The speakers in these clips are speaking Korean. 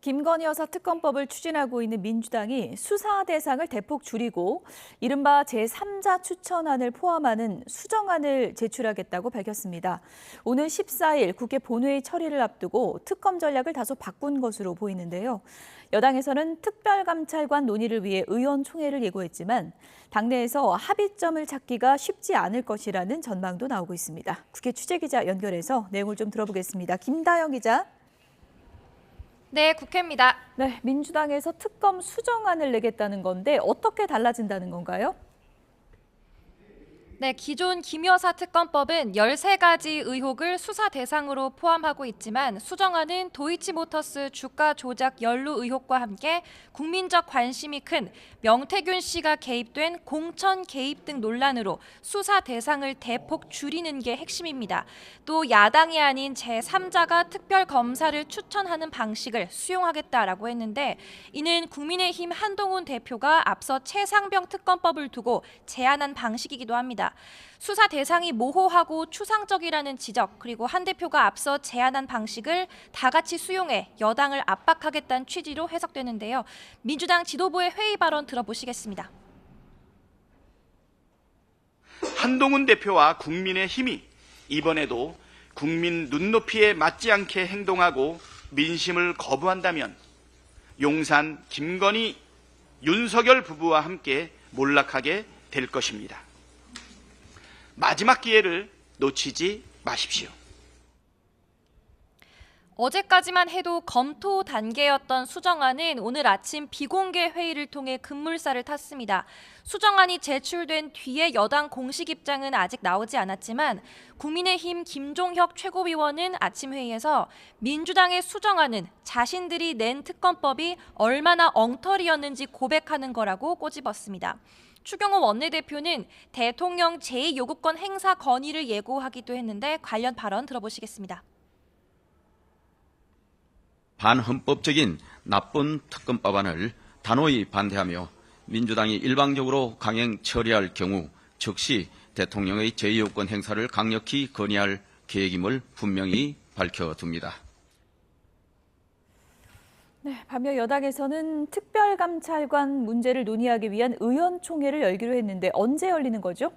김건희 여사 특검법을 추진하고 있는 민주당이 수사 대상을 대폭 줄이고 이른바 제3자 추천안을 포함하는 수정안을 제출하겠다고 밝혔습니다. 오는 14일 국회 본회의 처리를 앞두고 특검 전략을 다소 바꾼 것으로 보이는데요. 여당에서는 특별감찰관 논의를 위해 의원총회를 예고했지만 당내에서 합의점을 찾기가 쉽지 않을 것이라는 전망도 나오고 있습니다. 국회 취재기자 연결해서 내용을 좀 들어보겠습니다. 김다영 기자. 네, 국회입니다. 네, 민주당에서 특검 수정안을 내겠다는 건데 어떻게 달라진다는 건가요? 네, 기존 김 여사 특검법은 13가지 의혹을 수사 대상으로 포함하고 있지만 수정안은 도이치모터스 주가 조작 연루 의혹과 함께 국민적 관심이 큰 명태균 씨가 개입된 공천 개입 등 논란으로 수사 대상을 대폭 줄이는 게 핵심입니다. 또 야당이 아닌 제3자가 특별검사를 추천하는 방식을 수용하겠다라고 했는데 이는 국민의힘 한동훈 대표가 앞서 최상병 특검법을 두고 제안한 방식이기도 합니다. 수사 대상이 모호하고 추상적이라는 지적, 그리고 한 대표가 앞서 제안한 방식을 다 같이 수용해 여당을 압박하겠다는 취지로 해석되는데요. 민주당 지도부의 회의 발언 들어보시겠습니다. 한동훈 대표와 국민의힘이 이번에도 국민 눈높이에 맞지 않게 행동하고 민심을 거부한다면 용산 김건희, 윤석열 부부와 함께 몰락하게 될 것입니다. 마지막 기회를 놓치지 마십시오. 어제까지만 해도 검토 단계였던 수정안은 오늘 아침 비공개 회의를 통해 급물살을 탔습니다. 수정안이 제출된 뒤에 여당 공식 입장은 아직 나오지 않았지만 국민의힘 김종혁 최고위원은 아침 회의에서 민주당의 수정안은 자신들이 낸 특검법이 얼마나 엉터리였는지 고백하는 거라고 꼬집었습니다. 추경호 원내대표는 대통령 제2요구권 행사 건의를 예고하기도 했는데 관련 발언 들어보시겠습니다. 반헌법적인 나쁜 특검법안을 단호히 반대하며 민주당이 일방적으로 강행 처리할 경우 즉시 대통령의 제2요구권 행사를 강력히 건의할 계획임을 분명히 밝혀둡니다. 네, 반면 여당에서는 특별감찰관 문제를 논의하기 위한 의원총회를 열기로 했는데 언제 열리는 거죠?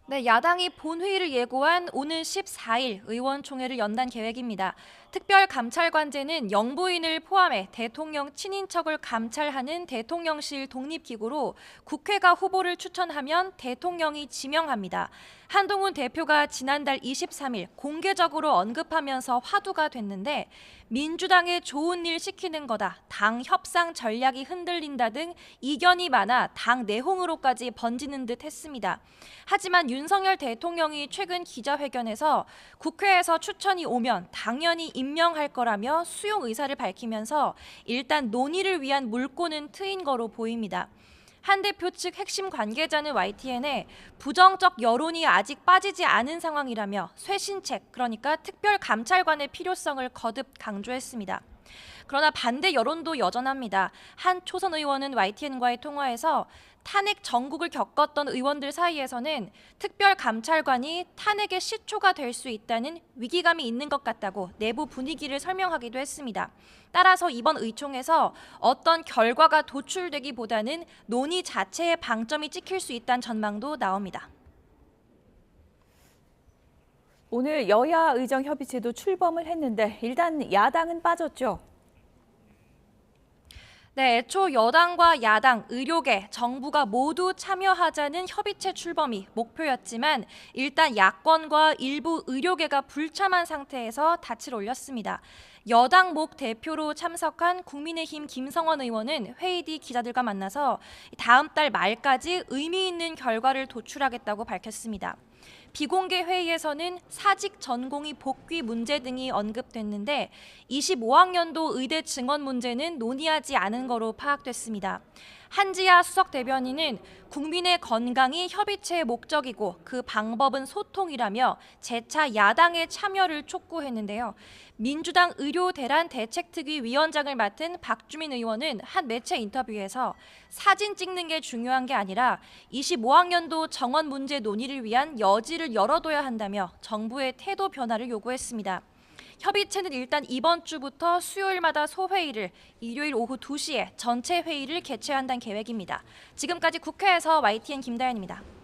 네, 야당이 본회의를 예고한 오는 14일 의원총회를 연단 계획입니다. 특별감찰관제는 영부인을 포함해 대통령 친인척을 감찰하는 대통령실 독립기구로 국회가 후보를 추천하면 대통령이 지명합니다. 한동훈 대표가 지난달 23일 공개적으로 언급하면서 화두가 됐는데 민주당에 좋은 일 시키는 거다, 당 협상 전략이 흔들린다 등 이견이 많아 당 내홍으로까지 번지는 듯 했습니다. 하지만 윤석열 대통령이 최근 기자회견에서 국회에서 추천이 오면 당연히 임명할 거라며 수용 의사를 밝히면서 일단 논의를 위한 물꼬는 트인 거로 보입니다. 한 대표 측 핵심 관계자는 YTN에 부정적 여론이 아직 빠지지 않은 상황이라며 쇄신책, 그러니까 특별감찰관의 필요성을 거듭 강조했습니다. 그러나 반대 여론도 여전합니다. 한 초선 의원은 YTN과의 통화에서 탄핵 정국을 겪었던 의원들 사이에서는 특별감찰관이 탄핵의 시초가 될 수 있다는 위기감이 있는 것 같다고 내부 분위기를 설명하기도 했습니다. 따라서 이번 의총에서 어떤 결과가 도출되기보다는 논의 자체에 방점이 찍힐 수 있다는 전망도 나옵니다. 오늘 여야 의정협의체도 출범을 했는데 일단 야당은 빠졌죠. 네, 애초 여당과 야당, 의료계, 정부가 모두 참여하자는 협의체 출범이 목표였지만 일단 야권과 일부 의료계가 불참한 상태에서 닻을 올렸습니다. 여당 목 대표로 참석한 국민의힘 김성원 의원은 회의 뒤 기자들과 만나서 다음 달 말까지 의미 있는 결과를 도출하겠다고 밝혔습니다. 비공개 회의에서는 사직 전공의 복귀 문제 등이 언급됐는데 25학년도 의대 증원 문제는 논의하지 않은 거로 파악됐습니다. 한지아 수석 대변인은 국민의 건강이 협의체의 목적이고 그 방법은 소통이라며 재차 야당의 참여를 촉구했는데요. 민주당 의료대란 대책특위 위원장을 맡은 박주민 의원은 한 매체 인터뷰에서 사진 찍는 게 중요한 게 아니라 25학년도 정원 문제 논의를 위한 여지를 열어둬야 한다며 정부의 태도 변화를 요구했습니다. 협의체는 일단 이번 주부터 수요일마다 소회의를, 일요일 오후 2시에 전체 회의를 개최한다는 계획입니다. 지금까지 국회에서 YTN 김다현입니다.